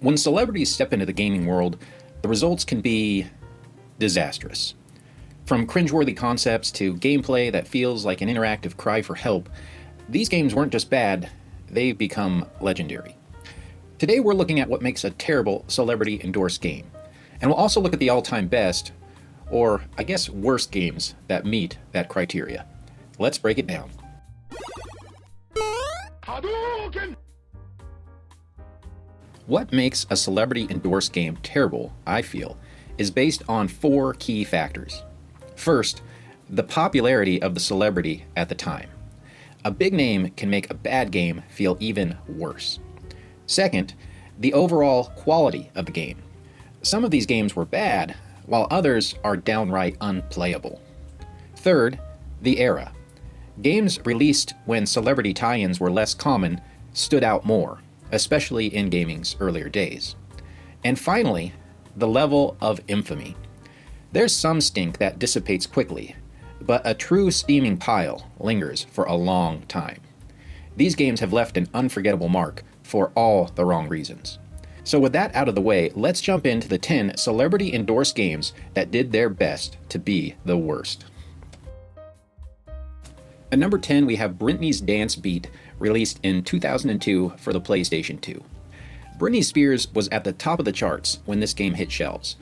When celebrities step into the gaming world, the results can be disastrous. From cringeworthy concepts to gameplay that feels like an interactive cry for help, these games weren't just bad, they've become legendary. Today we're looking at what makes a terrible celebrity-endorsed game, and we'll also look at the all-time best, or I guess worst games that meet that criteria. Let's break it down. What makes a celebrity-endorsed game terrible, I feel, is based on 4 key factors. First, the popularity of the celebrity at the time. A big name can make a bad game feel even worse. Second, the overall quality of the game. Some of these games were bad, while others are downright unplayable. Third, the era. Games released when celebrity tie-ins were less common stood out more, especially in gaming's earlier days. And finally, the level of infamy. There's some stink that dissipates quickly, but a true steaming pile lingers for a long time. These games have left an unforgettable mark for all the wrong reasons. So with that out of the way, let's jump into the 10 celebrity-endorsed games that did their best to be the worst. At number 10, we have Britney's Dance Beat, released in 2002 for the PlayStation 2. Britney Spears was at the top of the charts when this game hit shelves.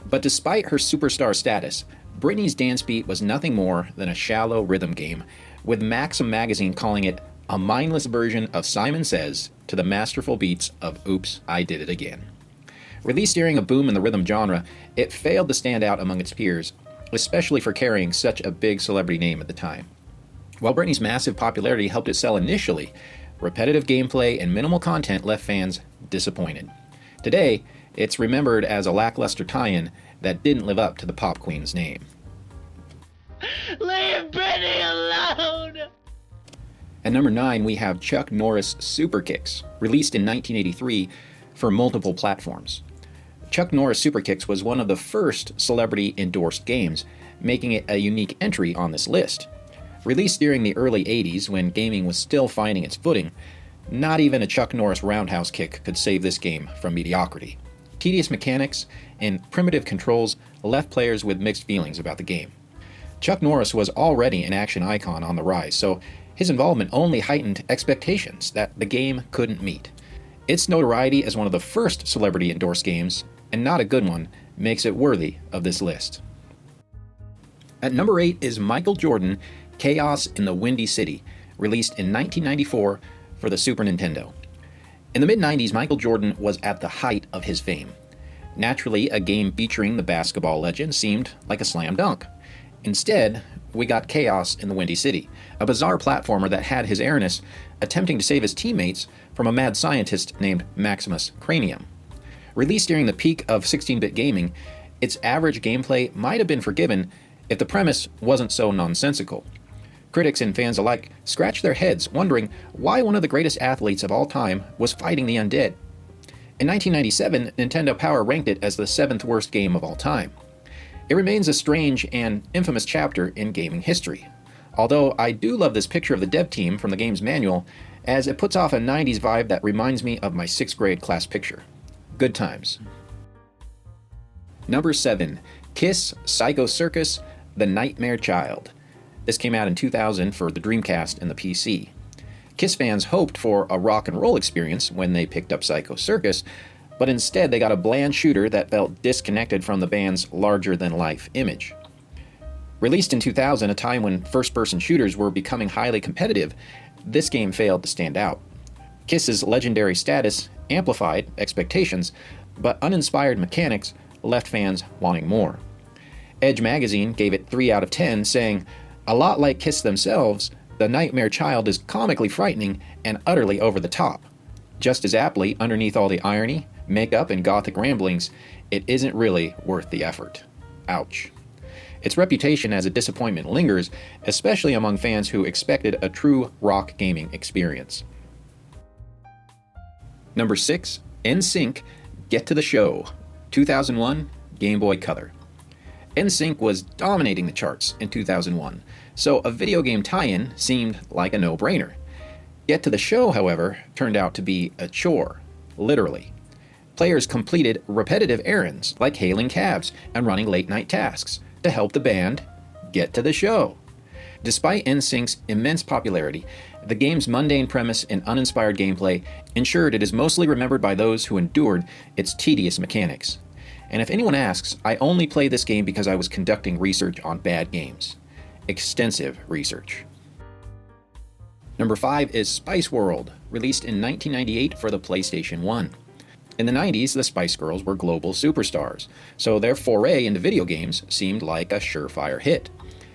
But despite her superstar status, Britney's Dance Beat was nothing more than a shallow rhythm game, with Maxim magazine calling it a mindless version of Simon Says to the masterful beats of Oops, I Did It Again. Released during a boom in the rhythm genre, it failed to stand out among its peers, especially for carrying such a big celebrity name at the time. While Britney's massive popularity helped it sell initially, repetitive gameplay and minimal content left fans disappointed. Today, it's remembered as a lackluster tie-in that didn't live up to the pop queen's name. Leave Britney alone! At number 9, we have Chuck Norris Super Kicks, released in 1983 for multiple platforms. Chuck Norris Super Kicks was one of the first celebrity-endorsed games, making it a unique entry on this list. Released during the early 80s when gaming was still finding its footing, not even a Chuck Norris roundhouse kick could save this game from mediocrity. Tedious mechanics and primitive controls left players with mixed feelings about the game. Chuck Norris was already an action icon on the rise, so his involvement only heightened expectations that the game couldn't meet. Its notoriety as one of the first celebrity-endorsed games, and not a good one, makes it worthy of this list. At number 8 is Michael Jordan Chaos in the Windy City, released in 1994 for the Super Nintendo. In the mid-90s, Michael Jordan was at the height of his fame. Naturally, a game featuring the basketball legend seemed like a slam dunk. Instead, we got Chaos in the Windy City, a bizarre platformer that had his airness attempting to save his teammates from a mad scientist named Maximus Cranium. Released during the peak of 16-bit gaming, its average gameplay might have been forgiven if the premise wasn't so nonsensical. Critics and fans alike scratched their heads wondering why one of the greatest athletes of all time was fighting the undead. In 1997, Nintendo Power ranked it as the 7th worst game of all time. It remains a strange and infamous chapter in gaming history, although I do love this picture of the dev team from the game's manual, as it puts off a 90s vibe that reminds me of my 6th grade class picture. Good times. Number 7, Kiss Psycho Circus The Nightmare Child. This came out in 2000 for the Dreamcast and the PC. Kiss fans hoped for a rock and roll experience when they picked up Psycho Circus, but instead they got a bland shooter that felt disconnected from the band's larger-than-life image. Released in 2000, a time when first-person shooters were becoming highly competitive, this game failed to stand out. Kiss's legendary status amplified expectations, but uninspired mechanics left fans wanting more. Edge magazine gave it 3 out of 10, saying, "A lot like Kiss themselves, The Nightmare Child is comically frightening and utterly over the top. Just as aptly, underneath all the irony, makeup, and gothic ramblings, it isn't really worth the effort." Ouch. Its reputation as a disappointment lingers, especially among fans who expected a true rock gaming experience. Number 6, NSYNC Get to the Show, 2001, Game Boy Color. NSYNC was dominating the charts in 2001, so a video game tie-in seemed like a no-brainer. Get to the Show, however, turned out to be a chore, literally. Players completed repetitive errands like hailing cabs and running late-night tasks to help the band get to the show. Despite NSYNC's immense popularity, the game's mundane premise and uninspired gameplay ensured it is mostly remembered by those who endured its tedious mechanics. And if anyone asks, I only play this game because I was conducting research on bad games. Extensive research. Number 5 is Spice World, released in 1998 for the PlayStation 1. In the 90s, the Spice Girls were global superstars, so their foray into video games seemed like a surefire hit.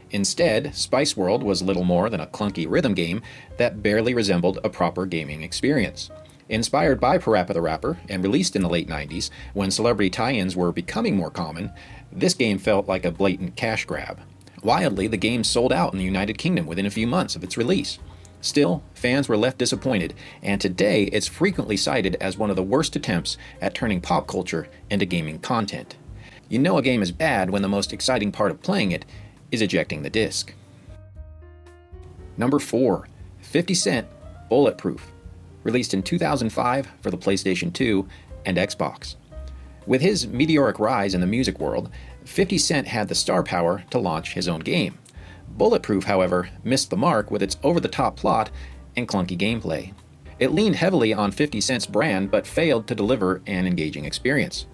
Instead, Spice World was little more than a clunky rhythm game that barely resembled a proper gaming experience. Inspired by Parappa the Rapper and released in the late 90s, when celebrity tie-ins were becoming more common, this game felt like a blatant cash grab. Wildly, the game sold out in the United Kingdom within a few months of its release. Still, fans were left disappointed, and today it's frequently cited as one of the worst attempts at turning pop culture into gaming content. You know a game is bad when the most exciting part of playing it is ejecting the disc. Number 4, 50 Cent Bulletproof, released in 2005 for the PlayStation 2 and Xbox. With his meteoric rise in the music world, 50 Cent had the star power to launch his own game. Bulletproof, however, missed the mark with its over-the-top plot and clunky gameplay. It leaned heavily on 50 Cent's brand but failed to deliver an engaging experience.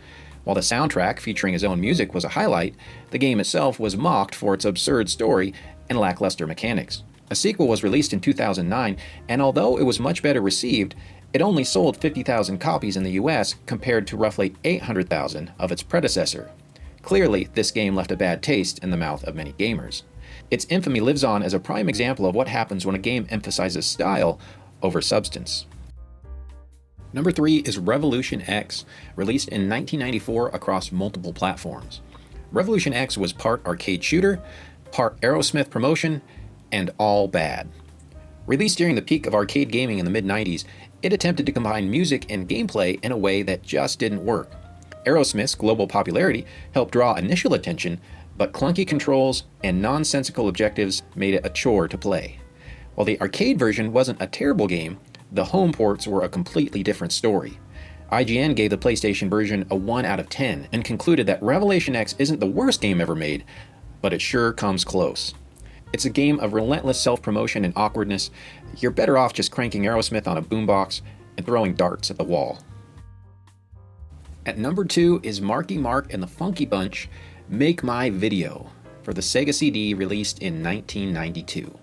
While the soundtrack featuring his own music was a highlight, the game itself was mocked for its absurd story and lackluster mechanics. A sequel was released in 2009, and although it was much better received, it only sold 50,000 copies in the US compared to roughly 800,000 of its predecessor. Clearly, this game left a bad taste in the mouth of many gamers. Its infamy lives on as a prime example of what happens when a game emphasizes style over substance. Number 3 is Revolution X, released in 1994 across multiple platforms. Revolution X was part arcade shooter, part Aerosmith promotion, and all bad. Released during the peak of arcade gaming in the mid-90s, it attempted to combine music and gameplay in a way that just didn't work. Aerosmith's global popularity helped draw initial attention, but clunky controls and nonsensical objectives made it a chore to play. While the arcade version wasn't a terrible game, the home ports were a completely different story. IGN gave the PlayStation version a 1 out of 10 and concluded that Revelation X isn't the worst game ever made, but it sure comes close. It's a game of relentless self-promotion and awkwardness. You're better off just cranking Aerosmith on a boombox and throwing darts at the wall. At number 2 is Marky Mark and the Funky Bunch, Make My Video, for the Sega CD released in 1992.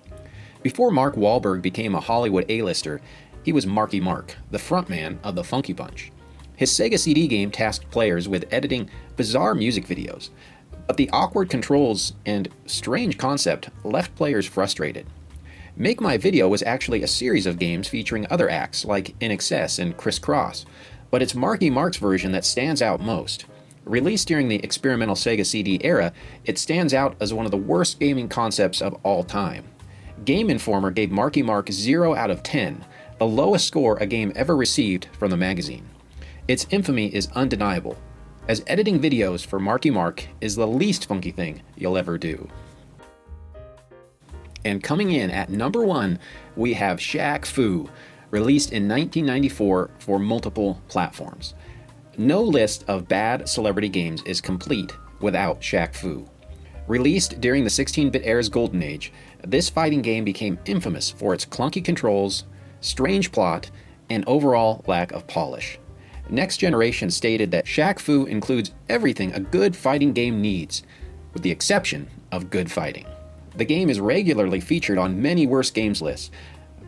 Before Mark Wahlberg became a Hollywood A-lister, he was Marky Mark, the frontman of the Funky Bunch. His Sega CD game tasked players with editing bizarre music videos, but the awkward controls and strange concept left players frustrated. Make My Video was actually a series of games featuring other acts like In Excess and Criss Cross, but it's Marky Mark's version that stands out most. Released during the experimental Sega CD era, it stands out as one of the worst gaming concepts of all time. Game Informer gave Marky Mark 0 out of 10, the lowest score a game ever received from the magazine. Its infamy is undeniable, as editing videos for Marky Mark is the least funky thing you'll ever do. And coming in at number 1, we have Shaq Fu, released in 1994 for multiple platforms. No list of bad celebrity games is complete without Shaq Fu. Released during the 16-bit era's golden age, this fighting game became infamous for its clunky controls, strange plot, and overall lack of polish. Next Generation stated that Shaq Fu includes everything a good fighting game needs, with the exception of good fighting. The game is regularly featured on many worst games lists,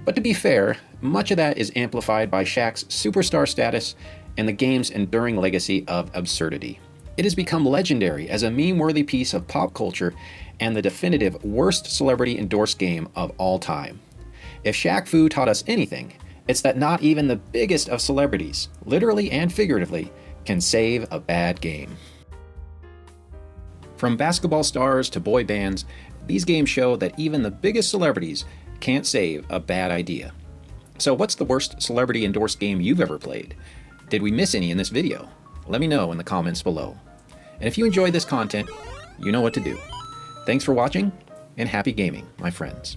but to be fair, much of that is amplified by Shaq's superstar status and the game's enduring legacy of absurdity. It has become legendary as a meme-worthy piece of pop culture and the definitive worst celebrity-endorsed game of all time. If Shaq Fu taught us anything, it's that not even the biggest of celebrities, literally and figuratively, can save a bad game. From basketball stars to boy bands, these games show that even the biggest celebrities can't save a bad idea. So what's the worst celebrity-endorsed game you've ever played? Did we miss any in this video? Let me know in the comments below. And if you enjoyed this content, you know what to do. Thanks for watching, and happy gaming, my friends.